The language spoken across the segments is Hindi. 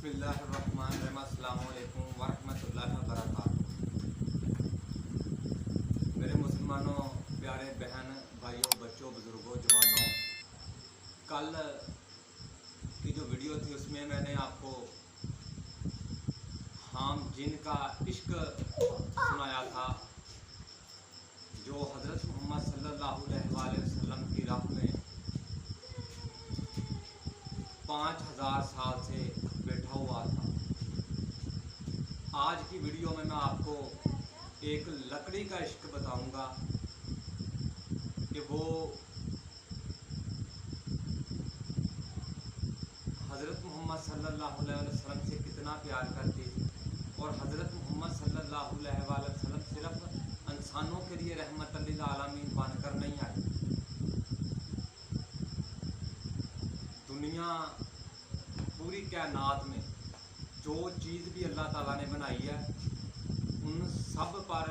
बिस्मिल्लाहिर्रहमानिर्रहीम। अस्सलामु अलैकुम वरहमतुल्लाहि वबरकातुहू। मेरे मुसलमानों, प्यारे बहन भाइयों, बच्चों, बुज़ुर्गों, जवानों, कल की जो वीडियो थी उसमें मैंने आपको हाम जिन का इश्क सुनाया था, जो हज़रत मोहम्मद सल्लल्लाहु अलैहि वसल्लम की राह में 5000 साल से बैठा हुआ था। आज की वीडियो में मैं आपको एक लकड़ी का इश्क बताऊंगा कि वो हज़रत मोहम्मद सल्लल्लाहु अलैहि वसल्लम से कितना प्यार करती थी। और हज़रत मोहम्मद सल्लल्लाहु अलैहि वसल्लम सिर्फ इंसानों के लिए रहमत लिल आलमीन बनकर नहीं आई। दुनिया पूरी कायनात में जो चीज़ भी अल्लाह ताला ने बनाई है, उन सब पर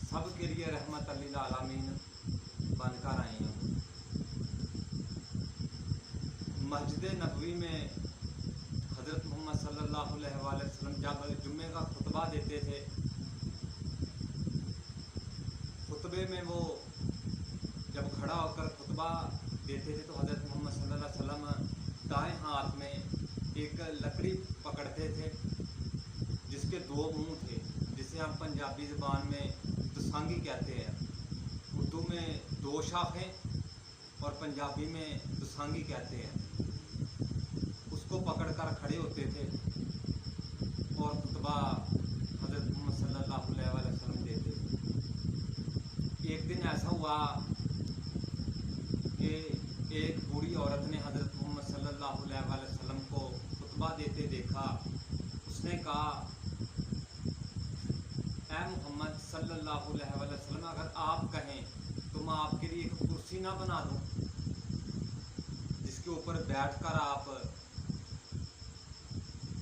सब के लिए रहमत लिल आलमीन बनकर आई हैं। मस्जिद नबवी में हज़रत मोहम्मद सल्लल्लाहु अलैहि वसल्लम जब जुम्मे का खुतबा देते थे, खुतबे में वो जब खड़ा होकर खुतबा देते थे तो हज़रत मोहम्मद सल्लल्लाहु अलैहि वसल्लम दाएं हाथ में एक लकड़ी पकड़ते थे जिसके दो मुंह थे, जिसे हम पंजाबी ज़बान में दुसांगी कहते हैं। उर्दू में दो शाखें और पंजाबी में दुसांगी कहते हैं। उसको पकड़कर खड़े होते थे और खुतबा हज़रत मोहम्मद सल्लल्लाहु अलैहि वसल्लम देते थे। एक दिन ऐसा हुआ कि एक बूढ़ी औरत ने हज़रत मोहम्मद सल्लल्लाहु अलैहि वसल्लम को खुतबा देते देखा। उसने कहा, ऐ मोहम्मद सल्लल्लाहु अलैहि वसल्लम, अगर आप कहें तो मैं आपके लिए एक कुर्सी ना बना दूं जिसके ऊपर बैठकर आप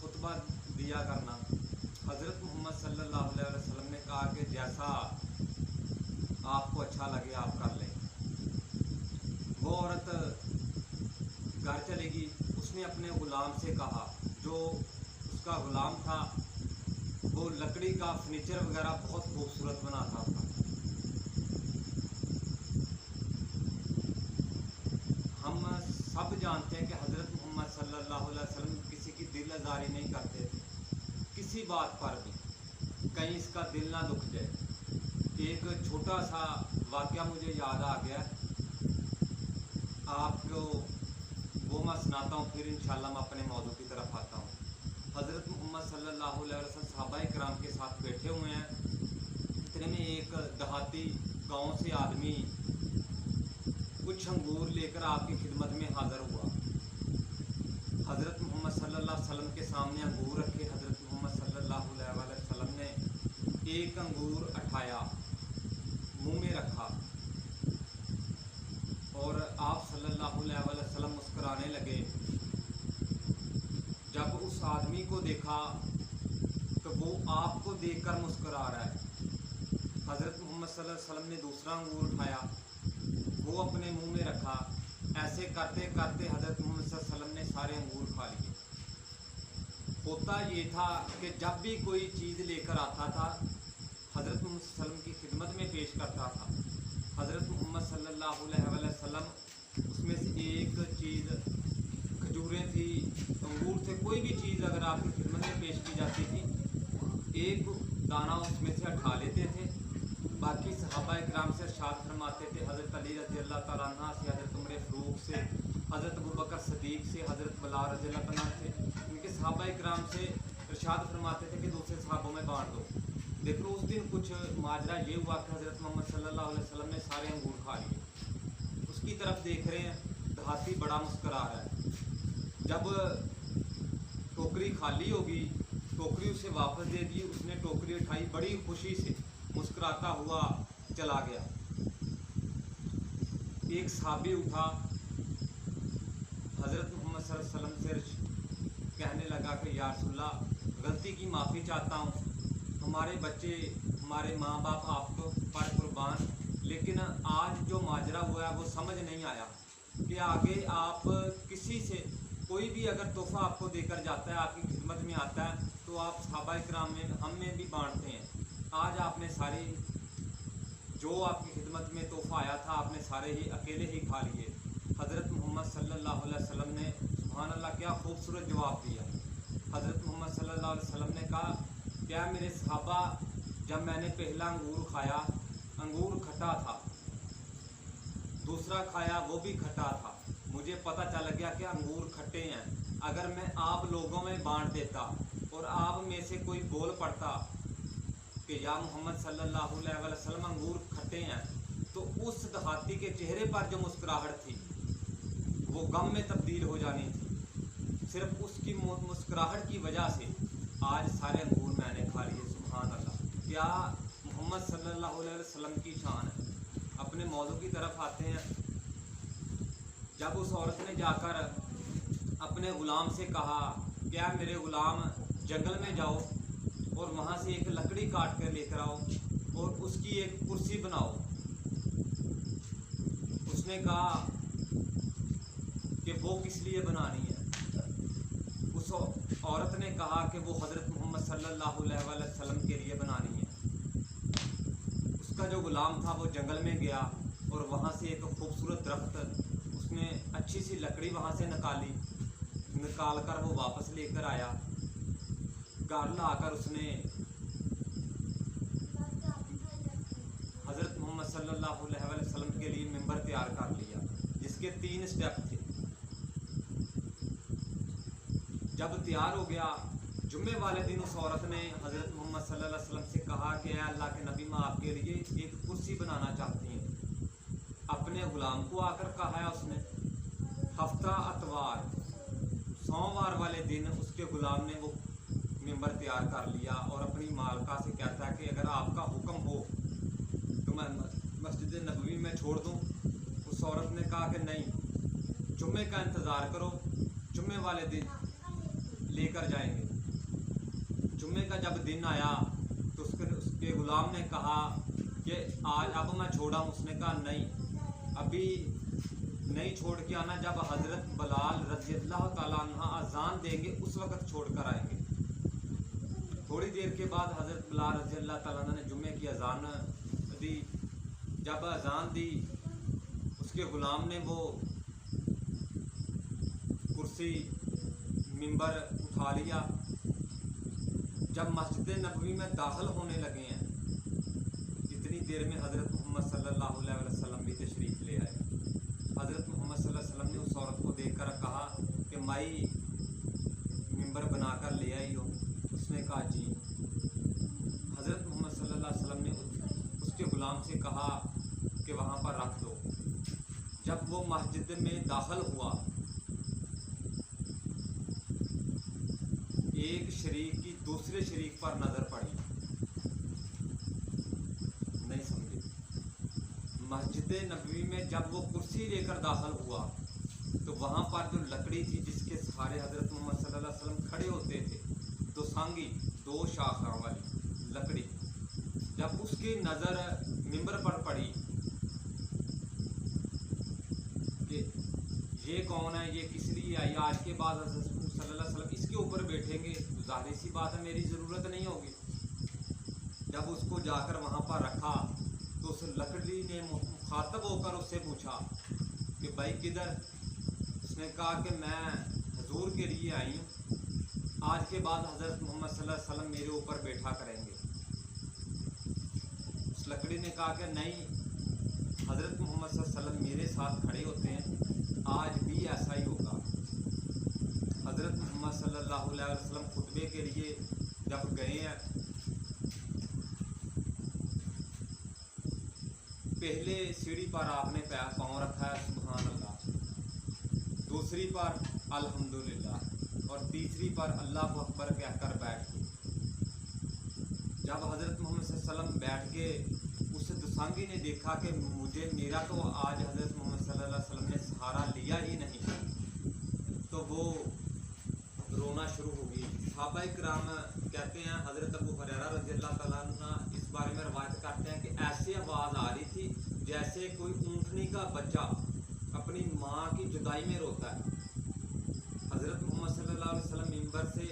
खुतबा दिया करना। हज़रत मोहम्मद सल्लल्लाहु अलैहि वसल्लम ने कहा कि जैसा आपको अच्छा लगे आप कर लें। वो औरत घर चलेगी। उसने अपने ग़ुलाम से कहा, जो उसका ग़ुलाम था वो लकड़ी का फर्नीचर वगैरह बहुत खूबसूरत बनाता था। हम सब जानते हैं कि हज़रत मोहम्मद सल्लल्लाहु अलैहि वसल्लम किसी की दिल आज़ारी नहीं करते थे, किसी बात पर भी, कहीं इसका दिल ना दुख जाए। एक छोटा सा वाक़या मुझे याद आ गया, आपको वो मैं सुनाता हूँ, फिर इंशाल्लाह मैं अपने मौजू की तरफ आता हूँ। हज़रत मोहम्मद सल्लल्लाहु अलैहि वसल्लम सहाबाए किराम के साथ बैठे हुए हैं। इतने में एक देहाती गांव से आदमी कुछ अंगूर लेकर आपकी खिदमत में हाज़िर हुआ। हज़रत मोहम्मद सल्लल्लाहु अलैहि वसल्लम के सामने अंगूर रखे। हज़रत मोहम्मद सल्लल्लाहु अलैहि वसल्लम ने एक अंगूर उठाया, मुँह में रखा और आप सल्लल्लाहु अलैहि वसल्लम मुस्कुराने लगे। जब उस आदमी को देखा तो वो आपको देखकर मुस्कुरा रहा है। हज़रत मोहम्मद सल्लल्लाहु अलैहि वसल्लम ने दूसरा अंगूर उठाया, वो अपने मुंह में रखा। ऐसे करते करते हज़रत मोहम्मद सल्लल्लाहु अलैहि वसल्लम ने सारे अंगूर खा लिए। होता ये था कि जब भी कोई चीज़ लेकर आता था, हज़रत मोहम्मद सल्लल्लाहु अलैहि वसल्लम की खिदमत में पेश करता था। हज़रत मोहम्मद सल्लल्लाहु अलैहि वसल्लम उसमें से एक चीज़, खजूरें थी, अंगूर थे, कोई भी चीज़ अगर आपकी खिदमत में पेश की जाती थी, एक दाना उसमें से उठा लेते थे। बाकी सहाबाए किराम से इरशाद फरमाते थे, हज़रत अली रज़ी अल्लाह तआला अन्हु से, हज़रत उमर फारूक से, हज़रत अबू बकर सिद्दीक़ से, हज़रत बिलाल रज़ी अल्लाह तआला से, इनके सहाबाए किराम से इरशाद फरमाते थे कि दूसरे सहाबों में बांट दो। लेकिन उस दिन कुछ माजरा ये हुआ कि हज़रत मोहम्मद सल्लल्लाहु अलैहि वसल्लम ने सारे अंगूर खा लिए। उसकी तरफ देख रहे हैं, देहाती बड़ा मुस्कुरा रहा है। जब टोकरी खाली होगी, टोकरी उसे वापस दे दी। उसने टोकरी उठाई, बड़ी खुशी से मुस्कुराता हुआ चला गया। एक सहाबी उठा, हज़रत मोहम्मद सल्लल्लाहु अलैहि वसल्लम से कहने लगा कि या रसूलल्लाह, गलती की माफ़ी चाहता हूँ, हमारे बच्चे, हमारे माँ बाप आपको पर कुर्बान, लेकिन आज जो माजरा हुआ है वो समझ नहीं आया कि आगे आप किसी से कोई भी अगर तोहफ़ा आपको देकर जाता है, आपकी खिदमत में आता है, तो आप सहाबा किराम में हम में भी बांटते हैं। आज आपने सारे जो आपकी खिदमत में तोहफ़ा आया था आपने सारे ही अकेले ही खा लिए। हज़रत मोहम्मद सल्लल्लाहु अलैहि वसल्लम ने सुभान अल्लाह क्या खूबसूरत जवाब दिया। हज़रत मोहम्मद सल्लल्लाहु अलैहि वसल्लम ने कहा, क्या मेरे सहाबा जब मैंने पहला अंगूर खाया, अंगूर खट्टा था, दूसरा खाया वो भी खट्टा था, मुझे पता चल गया कि अंगूर खट्टे हैं। अगर मैं आप लोगों में बांट देता और आप में से कोई बोल पड़ता कि या मोहम्मद सल्लल्लाहु अलैहि वसल्लम अंगूर खट्टे हैं, तो उस देहाती के चेहरे पर जो मुस्कुराहट थी वो गम में तब्दील हो जानी थी। सिर्फ उसकी मुस्कुराहट की वजह से आज सारे अंगूर मैंने खा लिए। सुभान अल्लाह, क्या मोहम्मद सल्लल्लाहु अलैहि वसल्लम की शान है। अपने मौजू की तरफ आते हैं। जब उस औरत ने जाकर अपने ग़ुलाम से कहा, क्या मेरे ग़ुलाम जंगल में जाओ और वहाँ से एक लकड़ी काट कर लेकर आओ और उसकी एक कुर्सी बनाओ। उसने कहा कि वो किस लिए बनानी है। उस औरत ने कहा कि वो हज़रत मोहम्मद सल्लल्लाहु अलैहि वसल्लम के लिए बनानी है। उसका जो ग़ुलाम था वो जंगल में गया और वहाँ से एक खूबसूरत दरख्त, उसने अच्छी सी लकड़ी वहाँ से निकाल कर वो वापस लेकर आया। घर लाकर उसने हज़रत मोहम्मद सल्लल्लाहु अलैहि वसल्लम के लिए मिंबर तैयार कर लिया, जिसके 3 स्टेप थे। जब तैयार हो गया, जुम्मे वाले दिन उस औरत ने हज़रत मोहम्मद सल्लल्लाहु अलैहि वसल्लम से कहा कि अल्लाह के नबी, मैं आपके लिए एक कुर्सी बनाना चाहती हैं। अपने ग़ुलाम को आकर कहा है उसने। हफ्ता अतवार, सोमवार वाले दिन उसके ग़ुलाम ने वो मिंबर तैयार कर लिया और अपनी मालका से कहता है कि अगर आपका हुक्म हो तो मैं मस्जिद नबवी में छोड़ दूं। उस औरत ने कहा कि नहीं, जुम्मे का इंतज़ार करो, जुम्मे वाले दिन लेकर जाएंगे। जुम्मे का जब दिन आया तो उसके ग़ुलाम ने कहा कि आज अब मैं छोड़ा हूँ। उसने कहा नहीं, अभी नहीं छोड़ के आना, जब हज़रत बिलाल रज़ियल्लाहु ताला अन्हु अज़ान देंगे उस वक़्त छोड़ कर आएंगे। थोड़ी देर के बाद हज़रत बिलाल रज़ियल्लाहु ताला अन्हु ने जुम्मे की अज़ान दी। जब अज़ान दी, उसके ग़ुलाम ने वो कुर्सी मिंबर उठा लिया। जब मस्जिद नबवी में दाखिल होने लगे हैं, इतनी देर में हज़रत मोहम्मद सल्लल्लाहु अलैहि वसल्लम भी तशरीफ़ ले आए। हज़रत मोहम्मद सल्लल्लाहु अलैहि वसल्लम ने उस औरत को देखकर कहा कि माई मिंबर बनाकर ले आई हो। उसने कहा जी। हज़रत मोहम्मद सल्लल्लाहु अलैहि वसल्लम ने उसके ग़ुलाम से कहा कि वहाँ पर रख दो। जब वो मस्जिद में दाखिल हुआ, एक शरीक की दूसरे शरीक पर नज़र पड़ी। नहीं समझे। मस्जिद नबवी में जब वो कुर्सी लेकर दाखिल हुआ तो वहाँ पर जो लकड़ी थी जिसके सहारे हज़रत मोहम्मद सल्लल्लाहु अलैहि वसल्लम खड़े होते थे, दो सांगी, 2 शाखा वाली लकड़ी, जब उसकी नज़र मिंबर पर पड़ी कि ये कौन है, ये किस लिए आई, आज के बाद हज़रत सल्लल्लाहु अलैहि वसल्लम इसके ऊपर बैठेंगे, ज़ाहिर सी बात है मेरी ज़रूरत नहीं होगी। जब उसको जाकर वहाँ पर रखा तो उस लकड़ी ने मुखातब होकर उससे पूछा कि भाई किधर। उसने कहा कि मैं हजूर के लिए आई हूँ, आज के बाद हज़रत मोहम्मद सल्लल्लाहु अलैहि वसल्लम मेरे ऊपर बैठा करेंगे। उस लकड़ी ने कहा कि नहीं, हज़रत मोहम्मद सल्लल्लाहु अलैहि वसल्लम मेरे साथ खड़े होते हैं, आज भी ऐसा ही होगा। हज़रत मोहम्मद सल्लल्लाहु अलैहि वसल्लम खुतबे के लिए जब गए हैं, पहले सीढ़ी पर आपने पाँव रखा है सुभान अल्लाह, दूसरी पर अल्हम्दुलिल्लाह और तीसरी पर अल्लाह अकबर कहकर बैठ गए। जब हज़रत मोहम्मद सल्लल्लाहु अलैहि वसल्लम बैठ के उस दुसांगी ने देखा कि मुझे मेरा तो आज हज़रत मोहम्मद सल्लल्लाहु अलैहि वसल्लम ने सहारा लिया ही नहीं, तो वो रोना शुरू हो गई। सहाबा इकराम कहते हैं, हज़रत अबू हुरैरा रज़ियल्लाहु ताला अन्हु इस बारे में रवायत करते हैं कि ऐसी आवाज़ आ रही थी जैसे कोई ऊँटनी का बच्चा अपनी माँ की जुदाई में रोता है। हज़रत मोहम्मद सल्लल्लाहु अलैहि वसल्लम मिंबर से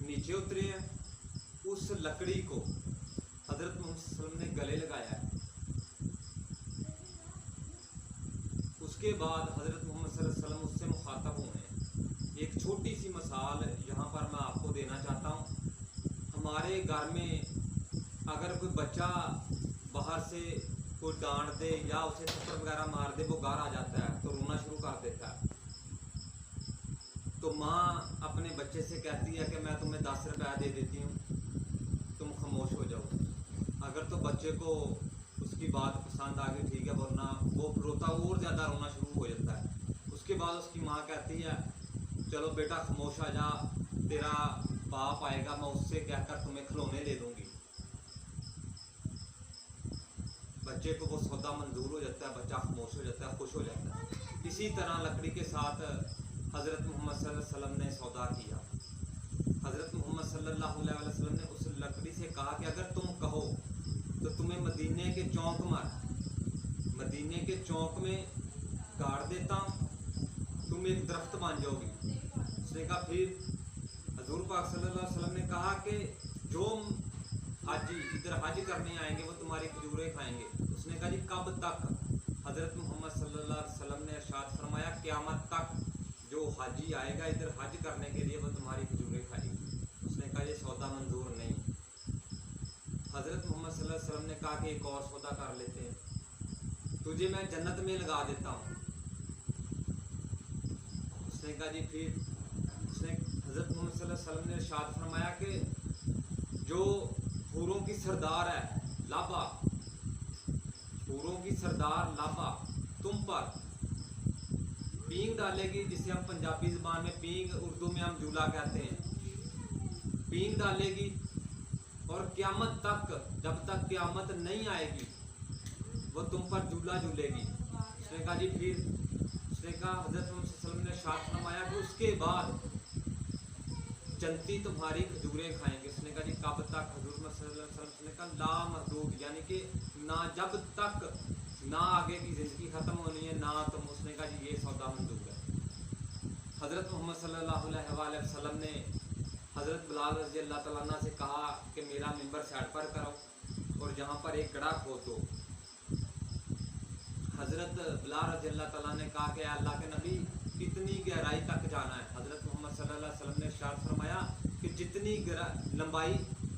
नीचे उतरे हैं, उस लकड़ी को हज़रत मोहम्मद सल्लल्लाहु अलैहि वसल्लम ने गले लगाया है। उसके बाद हज़रत मोहम्मद सल्लल्लाहु अलैहि वसल्लम उससे मुखातब हुए हैं। एक छोटी सी मिसाल यहाँ पर मैं आपको देना चाहता हूँ। हमारे घर में अगर कोई बच्चा बाहर से कोई डांट दे या उसे थप्पड़ वगैरह मार दे, वो घर आ जाता है तो रोना शुरू कर देता है। तो माँ अपने बच्चे से कहती है कि मैं तुम्हें 10 रुपया दे देती हूँ, तुम खामोश हो जाओ। अगर तो बच्चे को उसकी बात पसंद आ गई ठीक है, वरना वो रोता और ज़्यादा रोना शुरू हो जाता है। उसके बाद उसकी माँ कहती है चलो बेटा खामोश आ जा, तेरा बाप आएगा, मैं उससे कहकर तुम्हें खिलौने दे दूँगी। बच्चे को वो सौदा मंजूर हो जाता है, बच्चा खामोश हो जाता है, खुश हो जाता है। इसी तरह लकड़ी के साथ हज़रत मोहम्मद सल्लल्लाहु अलैहि वसल्लम ने सौदा किया। हज़रत मोहम्मद सल्लल्लाहु अलैहि वसल्लम ने उस लकड़ी से कहा कि अगर तुम कहो तो तुम्हें मदीने के चौक में गाड़ देता हूँ, तुम एक दरख्त बन जाओगी। उसने कहा फिर हजूर पाक सल्लल्लाहु अलैहि वसल्लम ने कहा कि जो हाजी इधर हज करने आएंगे वो तुम्हारी खजूरें खाएंगे। उसने कहा जी कब तक? हज़रत मोहम्मद सल्लल्लाहु अलैहि वसल्लम ने इरशाद फरमाया क़यामत तक जो हाजी आएगा इधर हज करने के लिए वो तुम्हारी खजूरें खाएगी। उसने कहा ये सौदा मंजूर नहीं। हज़रत मोहम्मद सल्लल्लाहु अलैहि वसल्लम ने कहा कि एक और सौदा कर लेते हैं, तुझे मैं जन्नत में लगा देता हूँ। उसने कहा जी फिर? उसने हज़रत मोहम्मद सल्लल्लाहु अलैहि वसल्लम ने इरशाद फरमाया कि जो हूरों की सरदार है लाबा, हूरों की सरदार लाबा तुम पर पींग डालेगी, जिसे हम पंजाबी ज़बान में पींग, उर्दू में हम जूला कहते हैं, पींग डालेगी और क़यामत तक, जब तक क़यामत नहीं आएगी वो तुम पर जूला झूलेगी। उसने कहा जी फिर? उसने कहा हज़रत मोहम्मद सल्लल्लाहु अलैहि वसल्लम ने इरशाद फरमाया कि उसके बाद जनती तुम्हारी खजूरें खाएंगे। उसने कहा जी कब तक? हज़ूर सल्लल्लाहु अलैहि वसल्लम ने कहा ला महदूद, यानी कि ना जब तक ना आगे की ज़िंदगी ख़त्म होनी है ना तुम। उसने कहा जी ये सौदा मंजूर है। हज़रत मोहम्मद सल्लल्लाहु अलैहि वसल्लम ने हज़रत बिलाल रज़ी अल्लाह तआला अन्हु से कहा कि मेरा मिंबर साइड पर करो और यहाँ पर एक गड़ा खोद दो। हज़रत बिलाल रज़ी अल्लाह तआला ने कहा कि अल्लाह के नबी कितनी गहराई तक जाना है? हज़रत मोहम्मद सल्लल्लाहु अलैहि वसल्लम ने इरशाद फरमाया कि जितनी लंबाई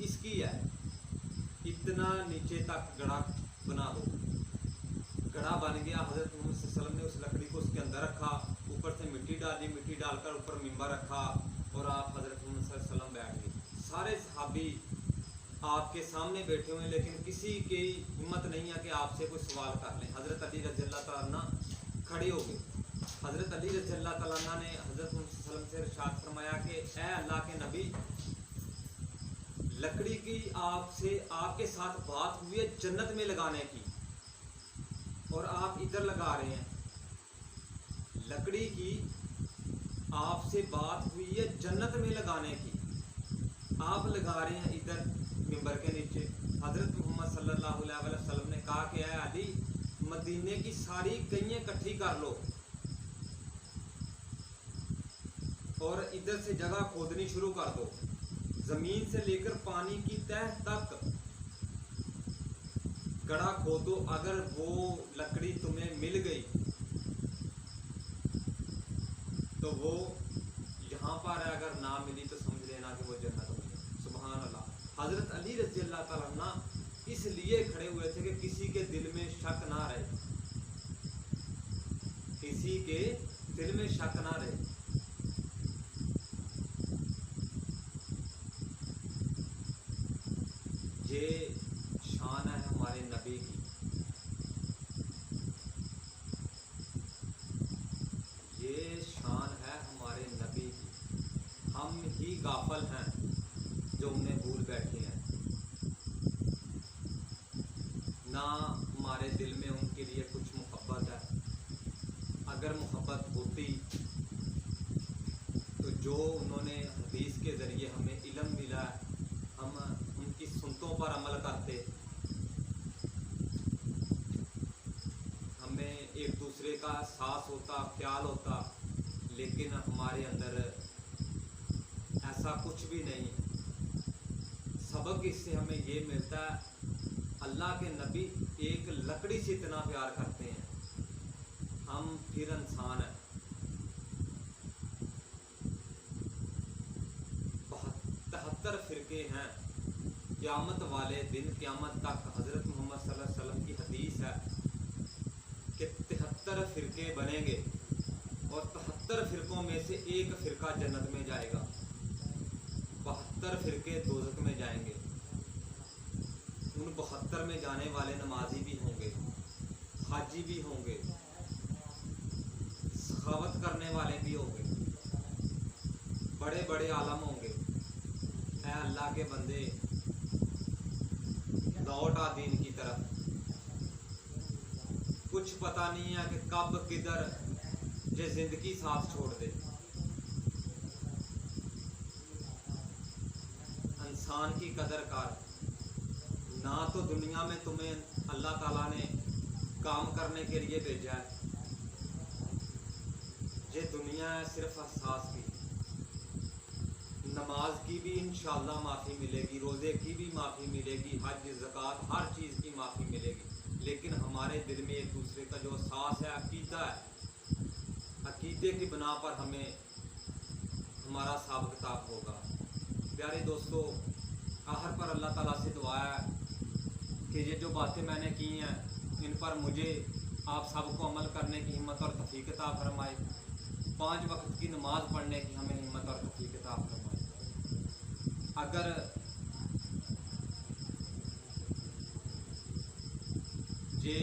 इसकी है इतना नीचे तक गड़ा बना दो। गड़ा बन गया। हज़रत मोहम्मद सल्लल्लाहु अलैहि वसल्लम ने उस लकड़ी को उसके अंदर रखा, ऊपर से मिट्टी डाली, मिट्टी डालकर ऊपर मिंबर रखा और आप हज़रत मोहम्मद सल्लल्लाहु अलैहि वसल्लम बैठ गए। सारे सहाबी आपके सामने बैठे हुए हैं, लेकिन किसी की हिम्मत नहीं है कि आपसे कोई सवाल कर लें। हज़रत अली रज़ी अल्लाह तआला अन्हु खड़े हो गए। हज़रत अली रज़ी अल्लाह तआला अन्हु ने हज़रत मोहम्मद सल्लल्लाहु अलैहि वसल्लम से इरशाद फरमाया कि ऐ अल्लाह के नबी, लकड़ी की आपसे आपके साथ बात हुई है जन्नत में लगाने की और आप इधर लगा रहे हैं। लकड़ी की आपसे बात हुई है जन्नत में लगाने की, आप लगा रहे हैं इधर मिंबर के नीचे। हज़रत मोहम्मद सल्लल्लाहु अलैहि वसल्लम ने कहा कि ऐ अली, मदीने की सारी कईयें इकट्ठी कर लो और इधर से जगह खोदनी शुरू कर दो, ज़मीन से लेकर पानी की तह तक गड़ा खोदो। अगर वो लकड़ी तुम्हें मिल गई तो वो यहाँ पर है, अगर ना मिली तो समझ लेना कि वो जन्नत में है। सुभान अल्लाह। हज़रत अली रज़ी अल्लाह तआला अन्हु इसलिए खड़े हुए थे कि किसी के दिल में शक ना रहे, किसी के दिल में शक ना रहे। ये शान है हमारे नबी की, ये शान है हमारे नबी की। हम ही गाफल हैं जो उन्हें भूल बैठे हैं। ना हमारे दिल में उनके लिए कुछ मोहब्बत है। अगर मोहब्बत होती तो जो उन्होंने हदीस के ज़रिए हमें इल्म मिला है, हम उनकी सुन्नतों पर अमल करते, हमें एक दूसरे का एहसास होता, ख्याल होता, लेकिन हमारे अंदर ऐसा कुछ भी नहीं। सबक इससे हमें ये मिलता है, अल्लाह के नबी एक लकड़ी से इतना प्यार करते हैं, हम फिर इंसान हैं। 73 फिरके हैं। क़यामत वाले दिन, क़यामत तक हज़रत मोहम्मद सल्लल्लाहु अलैहि वसल्लम की हदीस है कि 73 फिरके बनेंगे और 73 फिरकों में से एक फिरका जन्नत में जाएगा, 72 फिरके दोज़ख में जाएंगे। उन 72 में जाने वाले नमाजी भी होंगे, हाजी भी होंगे, सखावत करने वाले भी होंगे, बड़े बड़े आलम होंगे। ऐ अल्लाह के बंदे, लौट आ दीन की तरफ। कुछ पता नहीं है कि कब किधर ये जिंदगी साथ छोड़ दे। इंसान की कदर कर। ना तो दुनिया में तुम्हें अल्लाह ताला ने काम करने के लिए भेजा है, ये दुनिया है सिर्फ एहसास की। नमाज की भी इंशाअल्लाह माफ़ी मिलेगी, रोज़े की भी माफ़ी मिलेगी, हज ज़कात हर चीज़ की माफ़ी मिलेगी, लेकिन हमारे दिल में एक दूसरे का जो एहसास है, अकीदा है, अकीदे की बिना पर हमें हमारा हिसाब किताब होगा। प्यारे दोस्तों, आखिर पर अल्लाह ताला से दुआ है कि ये जो बातें मैंने की हैं, इन पर मुझे आप सबको अमल करने की हिम्मत और तौफीक अता फरमाए। 5 वक्त की नमाज़ पढ़ने की हमें हिम्मत और तौफीक अता फरमाए। अगर ये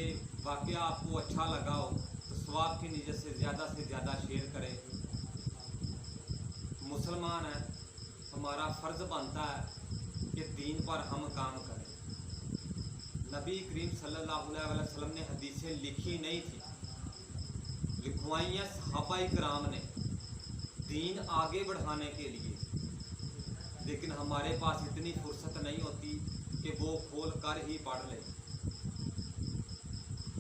वाक़या आपको अच्छा लगा हो तो सवाब की नीयत से ज़्यादा शेयर करें। मुसलमान हैं, हमारा फ़र्ज़ बनता है कि दीन पर हम काम करें। नबी करीम सल्लल्लाहु अलैहि वसल्लम ने हदीसें लिखी नहीं थी, लिखवाई हैं सहाबाए किराम ने दीन आगे बढ़ाने के लिए, लेकिन हमारे पास इतनी फुर्सत नहीं होती कि वो खोल कर ही पढ़ ले।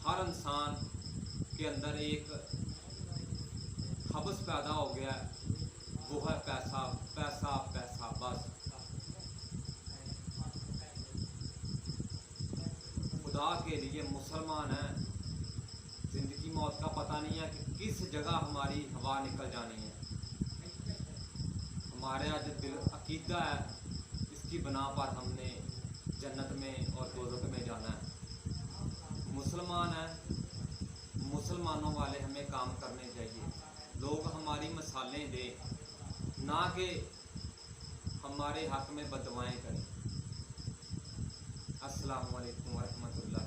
हर इंसान के अंदर एक हवस पैदा हो गया है, वो है पैसा पैसा पैसा, बस। खुदा के लिए मुसलमान हैं, ज़िंदगी मौत का पता नहीं है कि किस जगह हमारी हवा निकल जानी है। हमारे आज दिल अकीदा है, इसकी बना पर हमने जन्नत में और दोज़ख में जाना है। मुसलमान हैं, मुसलमानों वाले हमें काम करने चाहिए। लोग हमारी मिसालें दें, ना कि हमारे हक़ में बददुआएं करें। अस्सलामु अलैकुम व रहमतुल्लाह।